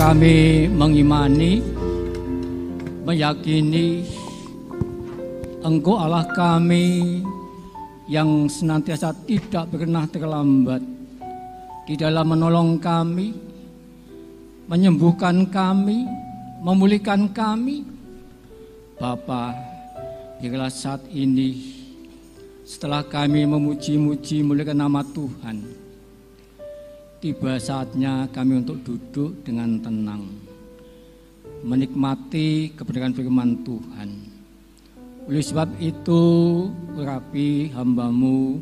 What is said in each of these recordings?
Kami mengimani, meyakini Engkau Allah kami yang senantiasa tidak pernah terlambat di dalam menolong kami, menyembuhkan kami, memulihkan kami. Bapa, biarlah saat ini setelah kami memuji-muji muliakan nama Tuhan, tiba saatnya kami untuk duduk dengan tenang, menikmati kebenaran firman Tuhan. Oleh sebab itu, urapi hamba-Mu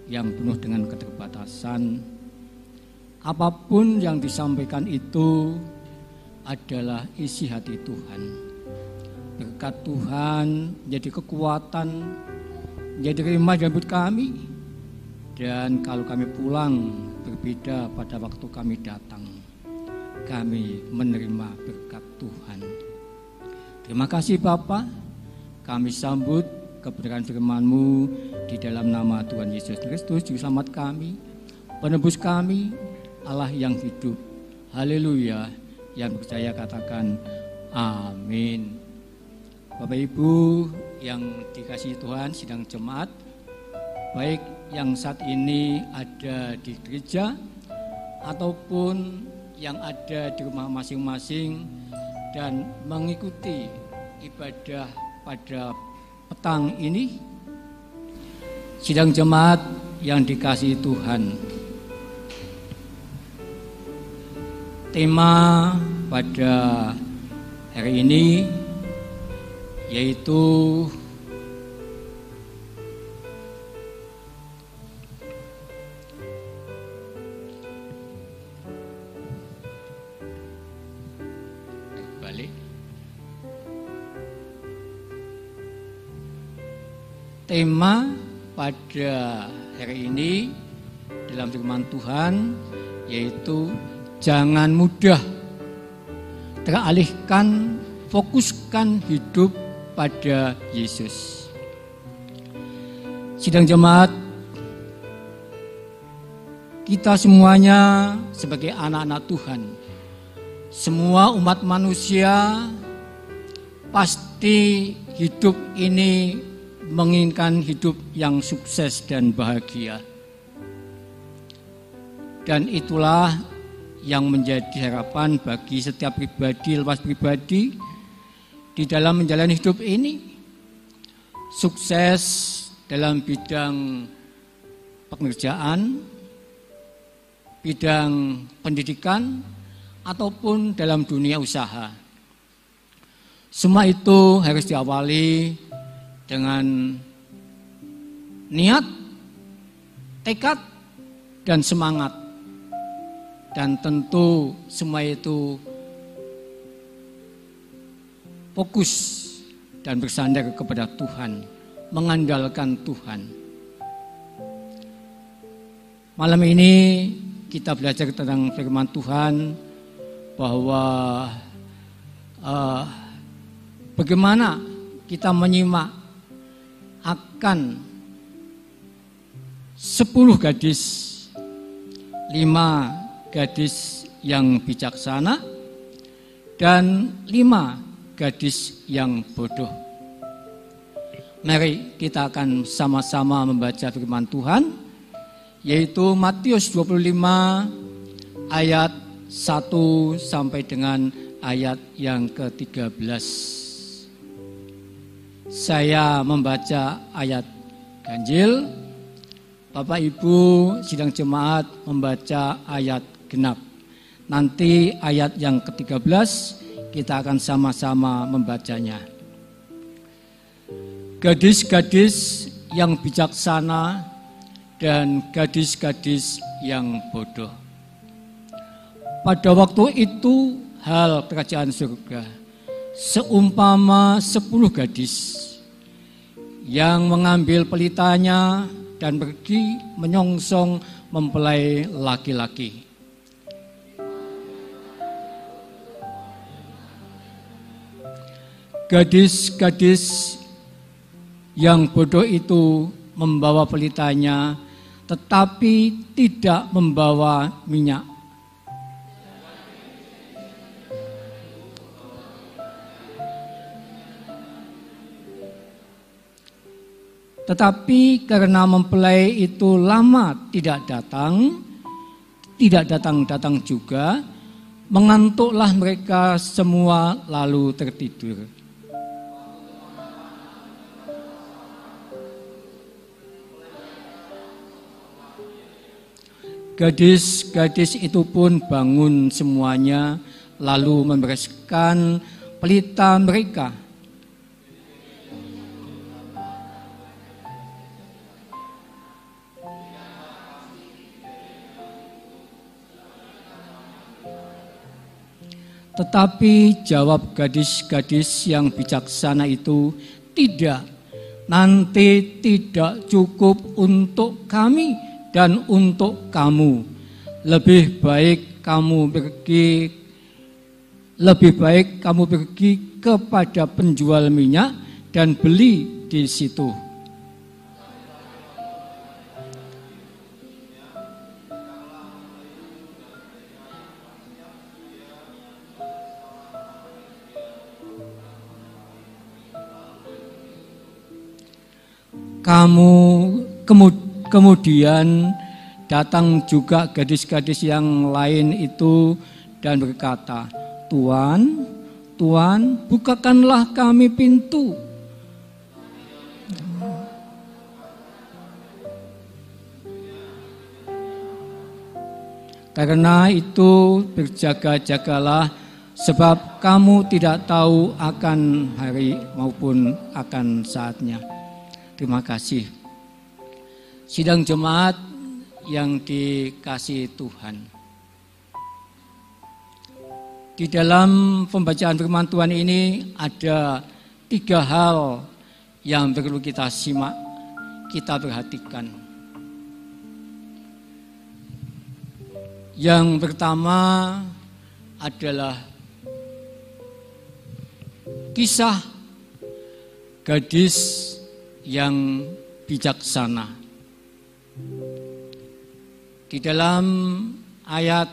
yang penuh dengan keterbatasan. Apapun yang disampaikan itu adalah isi hati Tuhan. Berkat Tuhan menjadi kekuatan, menjadi rimah dalam hidup kami. Dan kalau kami pulang berbeda pada waktu kami datang, kami menerima berkat Tuhan. Terima kasih Bapa. Kami sambut kebenaran firman-Mu di dalam nama Tuhan Yesus Kristus, Juru Selamat kami, penebus kami, Allah yang hidup. Haleluya. Yang percaya katakan amin. Bapak Ibu yang dikasihi Tuhan, sidang jemaat, baik yang saat ini ada di gereja ataupun yang ada di rumah masing-masing dan mengikuti ibadah pada petang ini, sidang jemaat yang dikasihi Tuhan. Tema pada hari ini yaitu tema pada hari ini dalam firman Tuhan yaitu jangan mudah teralihkan, fokuskan hidup pada Yesus. Sidang jemaat, kita semuanya sebagai anak-anak Tuhan, semua umat manusia pasti hidup ini menginginkan hidup yang sukses dan bahagia. Dan itulah yang menjadi harapan bagi setiap pribadi lepas pribadi di dalam menjalani hidup ini. Sukses dalam bidang pekerjaan, bidang pendidikan, ataupun dalam dunia usaha. Semua itu harus diawali dengan niat, tekad, dan semangat. Dan tentu semua itu fokus dan bersandar kepada Tuhan, mengandalkan Tuhan. Malam ini kita belajar tentang firman Tuhan bahwa bagaimana kita menyimak akan 10 gadis, 5 gadis yang bijaksana dan 5 gadis yang bodoh. Mari kita akan sama-sama membaca firman Tuhan, yaitu Matius 25 ayat 1 sampai dengan ayat yang ke-13. Saya membaca ayat ganjil, Bapak Ibu sidang jemaat membaca ayat genap. Nanti ayat yang ke-13 kita akan sama-sama membacanya. Gadis-gadis yang bijaksana dan gadis-gadis yang bodoh. Pada waktu itu hal kerajaan surga seumpama 10 gadis yang mengambil pelitanya dan pergi menyongsong mempelai laki-laki. Gadis-gadis yang bodoh itu membawa pelitanya, tetapi tidak membawa minyak. Tetapi karena mempelai itu lama tidak datang juga, mengantuklah mereka semua lalu tertidur. Gadis-gadis itu pun bangun semuanya, lalu membereskan pelita mereka. Tetapi jawab gadis-gadis yang bijaksana itu, "Tidak, nanti tidak cukup untuk kami dan untuk kamu. Lebih baik kamu pergi kepada penjual minyak dan beli di situ." Kemudian datang juga gadis-gadis yang lain itu dan berkata, "Tuan, Tuan, bukakanlah kami pintu." Karena itu berjaga-jagalah, sebab kamu tidak tahu akan hari maupun akan saatnya. Terima kasih. Sidang jemaat yang dikasihi Tuhan. Di dalam pembacaan firman Tuhan ini ada 3 hal yang perlu kita simak, kita perhatikan. Yang pertama adalah kisah gadis yang bijaksana. Di dalam ayat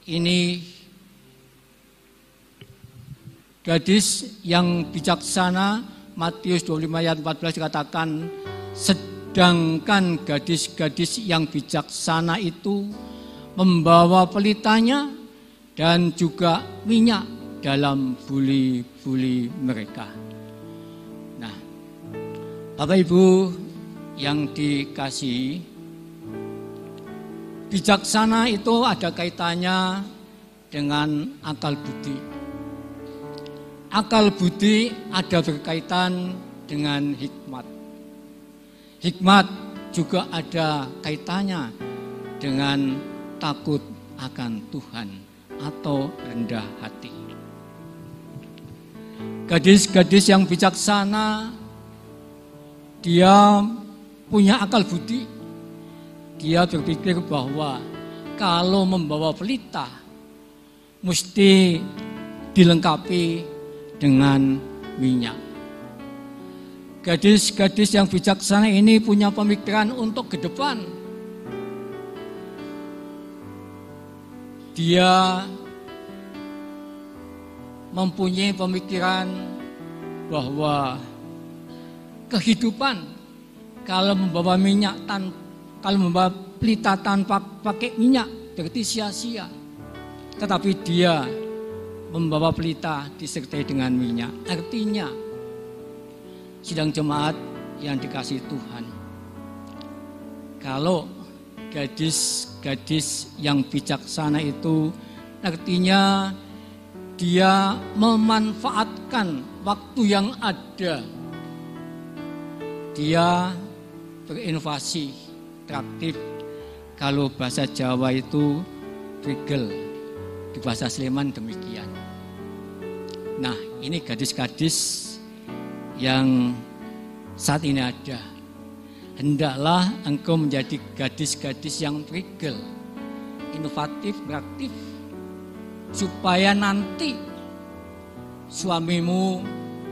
ini, gadis yang bijaksana, Matius 25 ayat 14 dikatakan, sedangkan gadis-gadis yang bijaksana itu membawa pelitanya dan juga minyak dalam buli-buli mereka. Bapak Ibu yang dikasihi, bijaksana itu ada kaitannya dengan akal budi. Akal budi ada berkaitan dengan hikmat. Hikmat juga ada kaitannya dengan takut akan Tuhan atau rendah hati. Gadis-gadis yang bijaksana, dia punya akal budi. Dia berpikir bahwa kalau membawa pelita mesti dilengkapi dengan minyak. Gadis-gadis yang bijaksana ini punya pemikiran untuk ke depan. Dia mempunyai pemikiran bahwa kehidupan kalau membawa kalau membawa pelita tanpa pakai minyak berarti sia-sia. Tetapi dia membawa pelita disertai dengan minyak. Artinya, sidang jemaat yang dikasihi Tuhan, kalau gadis-gadis yang bijaksana itu artinya dia memanfaatkan waktu yang ada. Dia berinovasi, kreatif. Kalau bahasa Jawa itu regel, di bahasa Sleman demikian. Nah, ini gadis-gadis yang saat ini ada. Hendaklah engkau menjadi gadis-gadis yang regel, inovatif, kreatif, supaya nanti suamimu,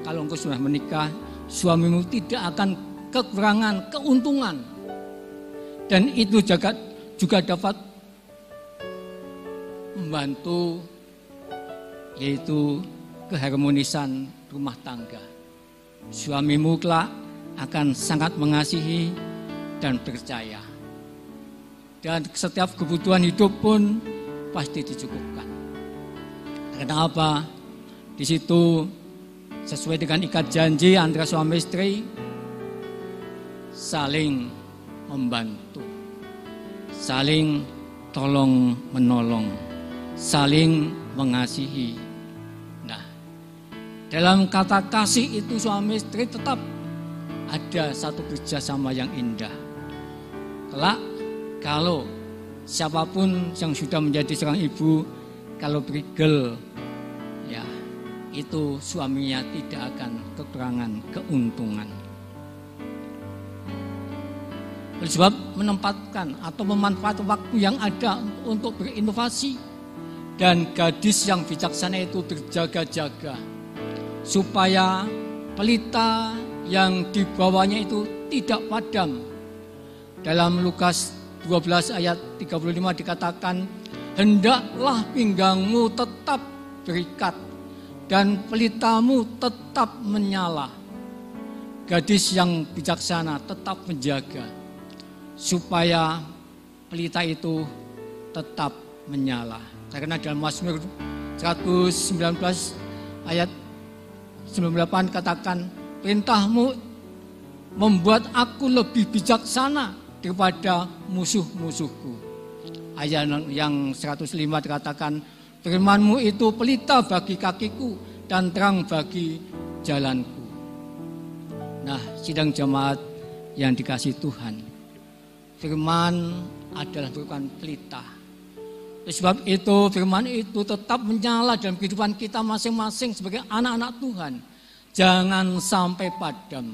kalau engkau sudah menikah, suamimu tidak akan kekurangan keuntungan, dan itu juga dapat membantu yaitu keharmonisan rumah tangga. Suamimu kelak akan sangat mengasihi dan percaya. Dan setiap kebutuhan hidup pun pasti dicukupkan. Karena apa? Di situ sesuai dengan ikat janji antara suami istri, saling membantu, saling tolong menolong, saling mengasihi. Nah, dalam kata kasih itu suami istri tetap ada satu kerjasama yang indah. Kelak kalau siapapun yang sudah menjadi seorang ibu, kalau berigel, ya itu suaminya tidak akan kekurangan keuntungan. Oleh sebab menempatkan atau memanfaatkan waktu yang ada untuk berinovasi, dan gadis yang bijaksana itu berjaga-jaga supaya pelita yang dibawanya itu tidak padam. Dalam Lukas 12 ayat 35 dikatakan, hendaklah pinggangmu tetap berikat dan pelitamu tetap menyala. Gadis yang bijaksana tetap menjaga supaya pelita itu tetap menyala. Karena dalam Mazmur 119 ayat 98 katakan, perintahmu membuat aku lebih bijaksana daripada musuh-musuhku. Ayat yang 105 dikatakan, firman-Mu itu pelita bagi kakiku dan terang bagi jalanku. Nah, sidang jemaat yang dikasihi Tuhan, firman adalah merupakan pelita. Oleh sebab itu firman itu tetap menyala dalam kehidupan kita masing-masing sebagai anak-anak Tuhan. Jangan sampai padam.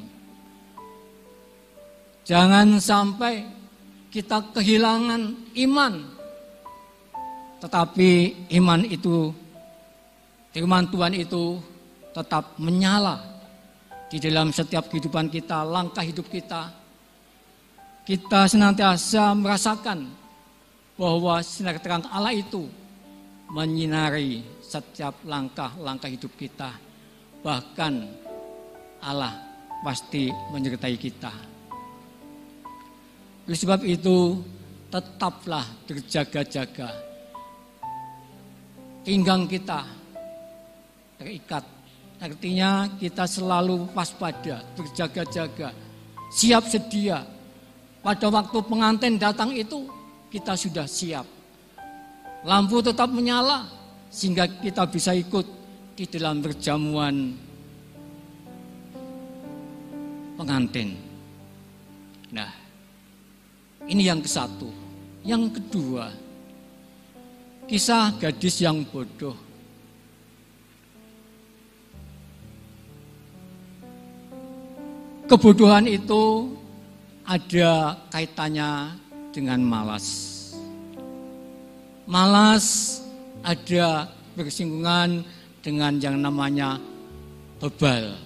Jangan sampai kita kehilangan iman. Tetapi iman itu, firman Tuhan itu tetap menyala di dalam setiap kehidupan kita, langkah hidup kita. Kita senantiasa merasakan bahwa sinar terang Allah itu menyinari setiap langkah-langkah hidup kita. Bahkan Allah pasti menyertai kita. Oleh sebab itu, tetaplah berjaga-jaga. Pinggang kita terikat. Artinya kita selalu waspada, berjaga-jaga, siap sedia. Pada waktu pengantin datang itu, kita sudah siap. Lampu tetap menyala, sehingga kita bisa ikut di dalam perjamuan pengantin. Nah, ini yang ke-1. Yang kedua, kisah gadis yang bodoh. Kebodohan itu ada kaitannya dengan malas. Malas ada bersinggungan dengan yang namanya bebal.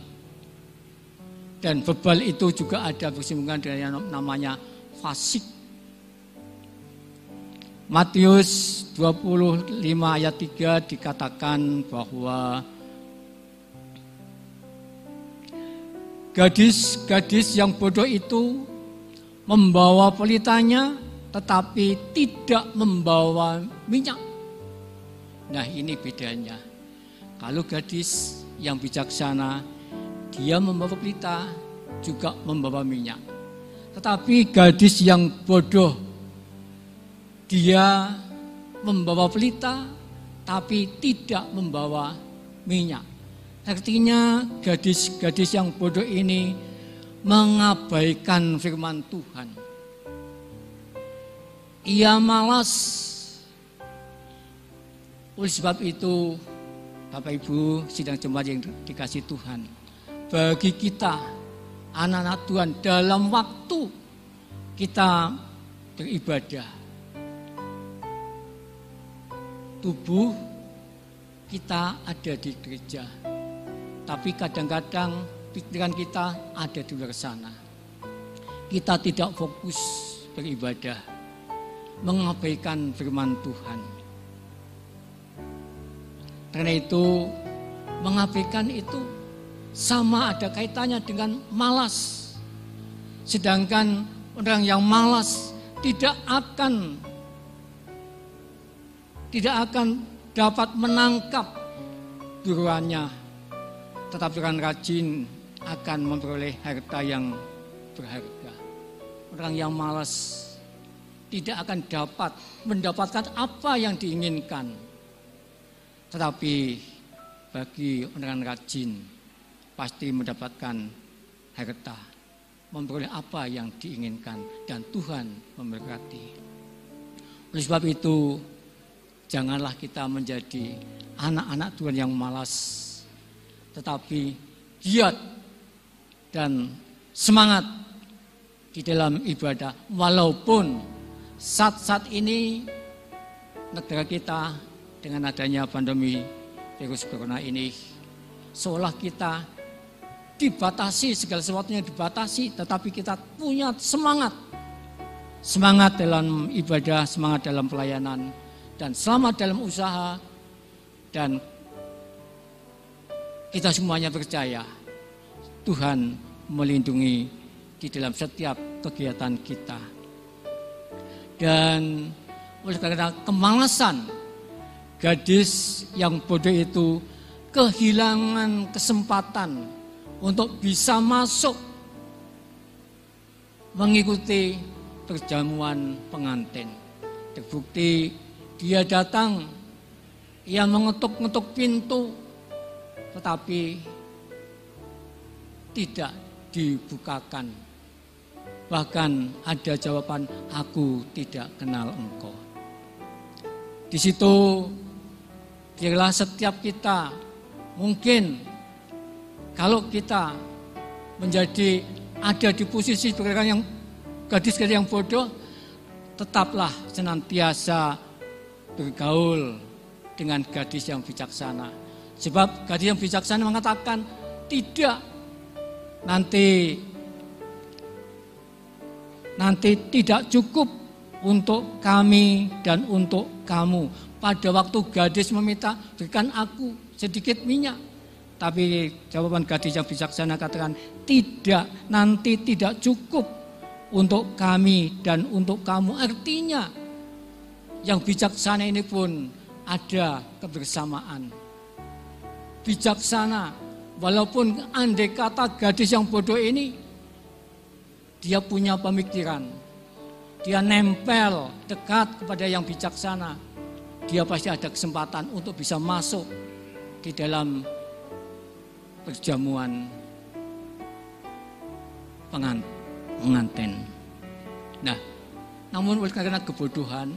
Dan bebal itu juga ada bersinggungan dengan yang namanya fasik. Matius 25 ayat 3 dikatakan bahwa gadis-gadis yang bodoh itu membawa pelitanya tetapi tidak membawa minyak. Nah, ini bedanya. Kalau gadis yang bijaksana, dia membawa pelita juga membawa minyak. Tetapi gadis yang bodoh, dia membawa pelita tapi tidak membawa minyak. Artinya gadis-gadis yang bodoh ini mengabaikan firman Tuhan. Ia malas. Oleh sebab itu, Bapak Ibu sidang jemaat yang dikasihi Tuhan, bagi kita anak-anak Tuhan, dalam waktu kita beribadah, tubuh kita ada di gereja, tapi kadang-kadang pikiran kita ada di luar sana. Kita tidak fokus beribadah, mengabaikan firman Tuhan. Karena itu, mengabaikan itu sama ada kaitannya dengan malas. Sedangkan orang yang malas tidak akan dapat menangkap buruannya. Tetapi orang rajin akan memperoleh harta yang berharga. Orang yang malas tidak akan dapat mendapatkan apa yang diinginkan. Tetapi bagi orang rajin pasti mendapatkan harta, memperoleh apa yang diinginkan, dan Tuhan memberkati. Oleh sebab itu, janganlah kita menjadi anak-anak Tuhan yang malas, tetapi giat dan semangat di dalam ibadah. Walaupun saat-saat ini negara kita dengan adanya pandemi virus corona ini, seolah kita dibatasi, segala sesuatunya dibatasi, tetapi kita punya semangat dalam ibadah, semangat dalam pelayanan, dan selamat dalam usaha. Dan kita semuanya percaya Tuhan melindungi di dalam setiap kegiatan kita. Dan oleh karena kemalasan, gadis yang bodoh itu kehilangan kesempatan untuk bisa masuk mengikuti perjamuan pengantin. Terbukti dia datang, ia mengetuk-ngetuk pintu, tetapi tidak dibukakan. Bahkan ada jawaban, aku tidak kenal engkau. Di situ biarlah setiap kita, mungkin kalau kita menjadi ada di posisi yang gadis yang bodoh, tetaplah senantiasa bergaul dengan gadis yang bijaksana. Sebab gadis yang bijaksana mengatakan, tidak, nanti tidak cukup untuk kami dan untuk kamu. Pada waktu gadis meminta, berikan aku sedikit minyak. Tapi jawaban gadis yang bijaksana katakan, tidak, nanti tidak cukup untuk kami dan untuk kamu. Artinya yang bijaksana ini pun ada kebersamaan. Bijaksana, walaupun andai kata gadis yang bodoh ini, dia punya pemikiran, dia nempel dekat kepada yang bijaksana, dia pasti ada kesempatan untuk bisa masuk di dalam perjamuan pengantin. Nah, namun oleh karena kebodohan,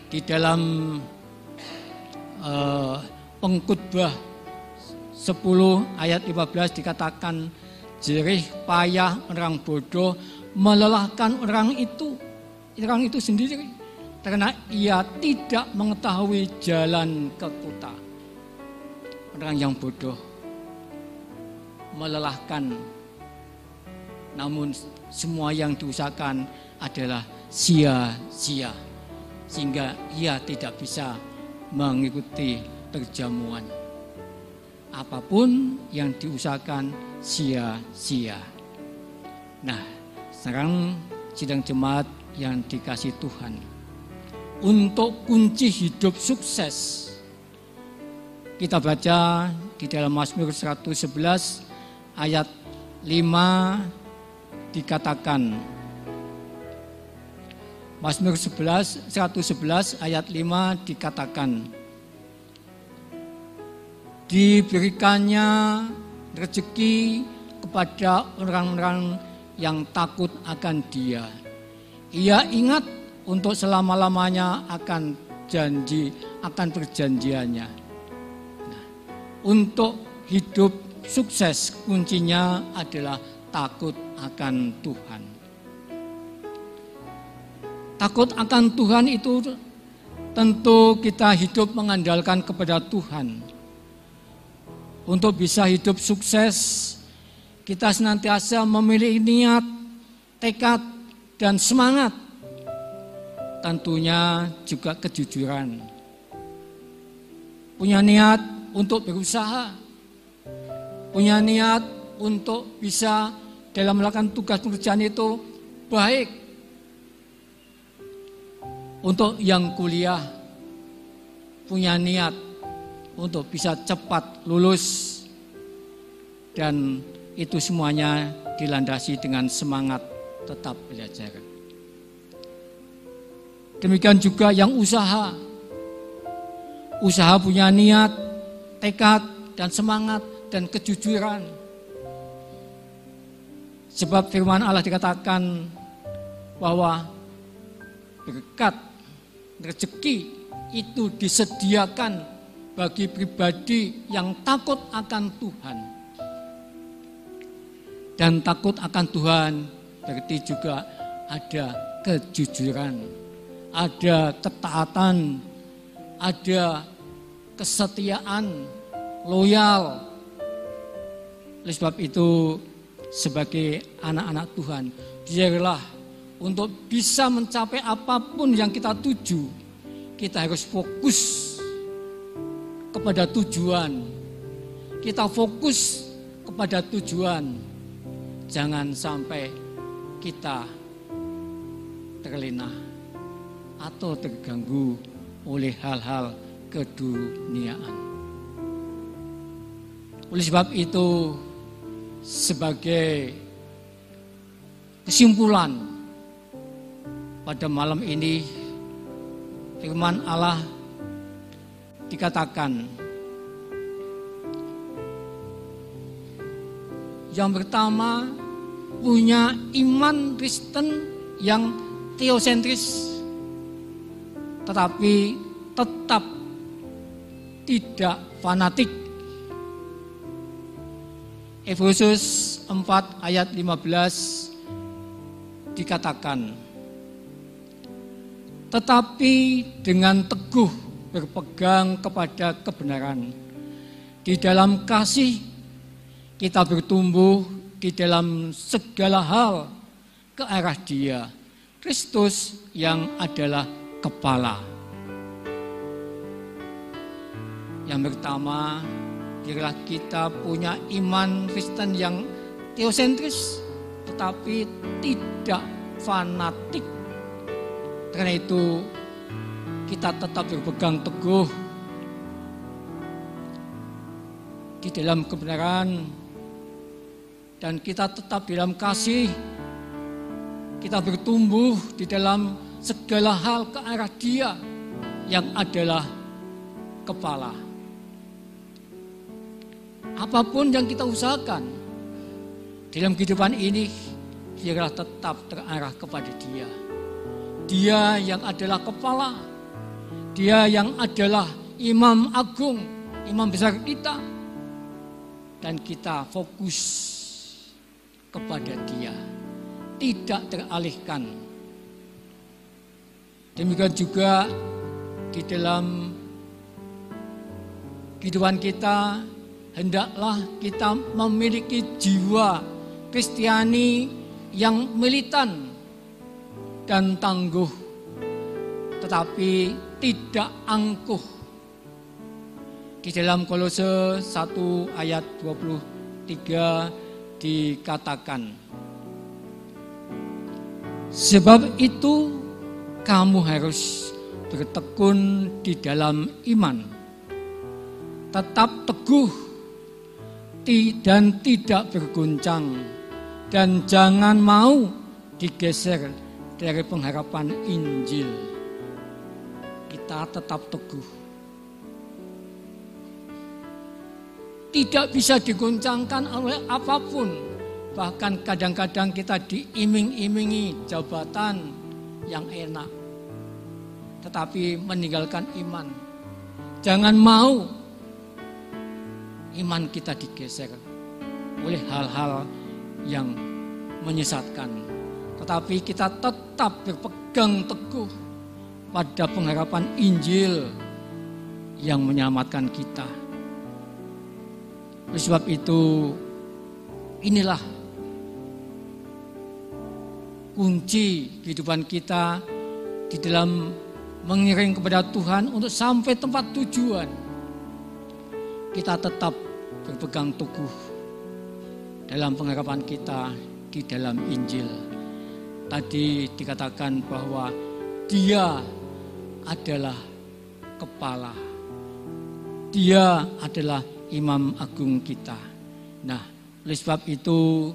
di dalam Pengkhotbah 10 ayat 15 dikatakan, jerih payah orang bodoh melelahkan orang itu sendiri, karena ia tidak mengetahui jalan ke kota. Orang yang bodoh melelahkan, namun semua yang diusahakan adalah sia-sia, sehingga ia tidak bisa mengikuti perjamuan. Apapun yang diusahakan sia-sia. Nah, sekarang sidang jemaat yang dikasih Tuhan, untuk kunci hidup sukses, kita baca di dalam Mazmur 111 ayat 5 dikatakan, Mazmur 111 ayat 5 dikatakan, diberikannya rezeki kepada orang-orang yang takut akan Dia. Ia ingat untuk selama-lamanya akan perjanjiannya. Nah, untuk hidup sukses kuncinya adalah takut akan Tuhan. Takut akan Tuhan itu tentu kita hidup mengandalkan kepada Tuhan. Untuk bisa hidup sukses, kita senantiasa memiliki niat, tekad, dan semangat. Tentunya juga kejujuran. Punya niat untuk berusaha. Punya niat untuk bisa dalam melakukan tugas pekerjaan itu baik. Untuk yang kuliah punya niat untuk bisa cepat lulus, dan itu semuanya dilandasi dengan semangat tetap belajar. Demikian juga yang usaha punya niat, tekad, dan semangat, dan kejujuran. Sebab firman Allah dikatakan bahwa berkat rezeki itu disediakan bagi pribadi yang takut akan Tuhan. Dan takut akan Tuhan berarti juga ada kejujuran, ada ketaatan, ada kesetiaan, loyal. Oleh sebab itu, sebagai anak-anak Tuhan, biarlah untuk bisa mencapai apapun yang kita tuju, kita harus fokus kepada tujuan. Kita fokus kepada tujuan. Jangan sampai kita terlena atau terganggu oleh hal-hal keduniaan. Oleh sebab itu, sebagai kesimpulan pada malam ini, firman Allah dikatakan, yang pertama, punya iman Kristen yang teosentris, tetapi tetap tidak fanatik. Efesus 4 ayat 15 dikatakan, tetapi dengan teguh berpegang kepada kebenaran, di dalam kasih kita bertumbuh di dalam segala hal ke arah Dia, Kristus yang adalah kepala. Yang pertama, biarlah kita punya iman Kristen yang teosentris, tetapi tidak fanatik. Karena itu, kita tetap berpegang teguh di dalam kebenaran, dan kita tetap di dalam kasih. Kita bertumbuh di dalam segala hal ke arah Dia yang adalah kepala. Apapun yang kita usahakan dalam kehidupan ini, biarlah tetap terarah kepada Dia. Dia yang adalah kepala, Dia yang adalah imam agung, imam besar kita, dan kita fokus kepada Dia, tidak teralihkan. Demikian juga di dalam kehidupan kita, hendaklah kita memiliki jiwa Kristiani yang militan dan tangguh, tetapi tidak angkuh. Di dalam Kolose 1 ayat 23 dikatakan, sebab itu kamu harus bertekun di dalam iman, tetap teguh dan tidak berguncang, dan jangan mau digeser dari pengharapan Injil. Kita tetap teguh, tidak bisa diguncangkan oleh apapun. Bahkan kadang-kadang kita diiming-imingi jabatan yang enak, tetapi meninggalkan iman. Jangan mau iman kita digeser oleh hal-hal yang menyesatkan, tetapi kita tetap berpegang teguh pada pengharapan Injil yang menyelamatkan kita. Oleh sebab itu, inilah kunci kehidupan kita di dalam mengiring kepada Tuhan untuk sampai tempat tujuan. Kita tetap berpegang teguh dalam pengharapan kita di dalam Injil. Tadi dikatakan bahwa Dia adalah kepala. Dia adalah Imam Agung kita. Nah, oleh sebab itu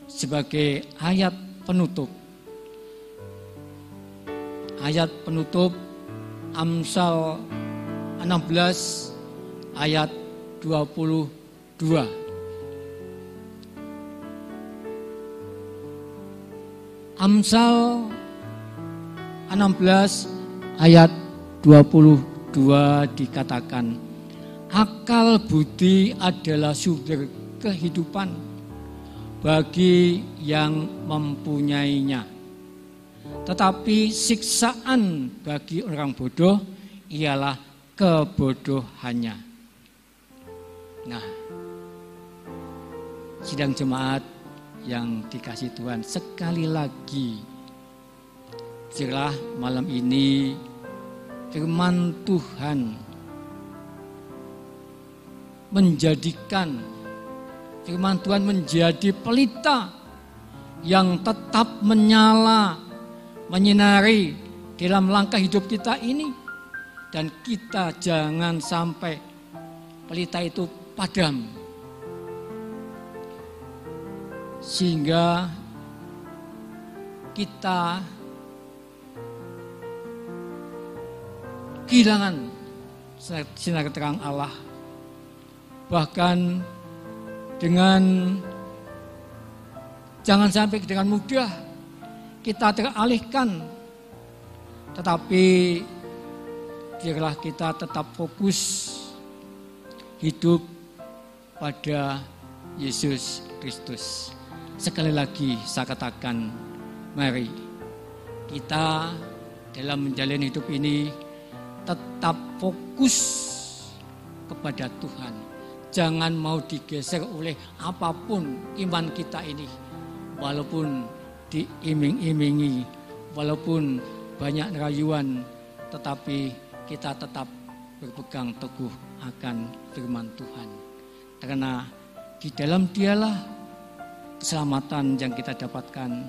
sebagai ayat penutup Amsal 16 ayat 22. Amsal 16 ayat 22 dikatakan, akal budi adalah sumber kehidupan bagi yang mempunyainya. Tetapi siksaan bagi orang bodoh ialah kebodohannya. Nah, sidang jemaat yang dikasih Tuhan, sekali lagi biarlah malam ini firman Tuhan menjadi pelita yang tetap menyala, menyinari dalam langkah hidup kita ini, dan kita jangan sampai pelita itu padam sehingga kita kehilangan sinar terang Allah. Bahkan jangan sampai dengan mudah kita teralihkan, tetapi biarlah kita tetap fokus hidup pada Yesus Kristus. Sekali lagi saya katakan, mari kita dalam menjalani hidup ini tetap fokus kepada Tuhan. Jangan mau digeser oleh apapun iman kita ini. Walaupun diiming-imingi, walaupun banyak rayuan, tetapi kita tetap berpegang teguh akan firman Tuhan. Karena di dalam Dialah keselamatan yang kita dapatkan.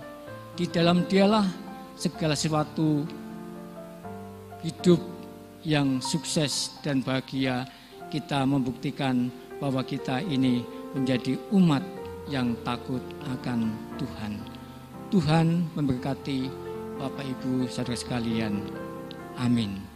Di dalam Dialah segala sesuatu hidup yang sukses dan bahagia, kita membuktikan bahwa kita ini menjadi umat yang takut akan Tuhan. Tuhan memberkati Bapak Ibu saudara sekalian. Amin.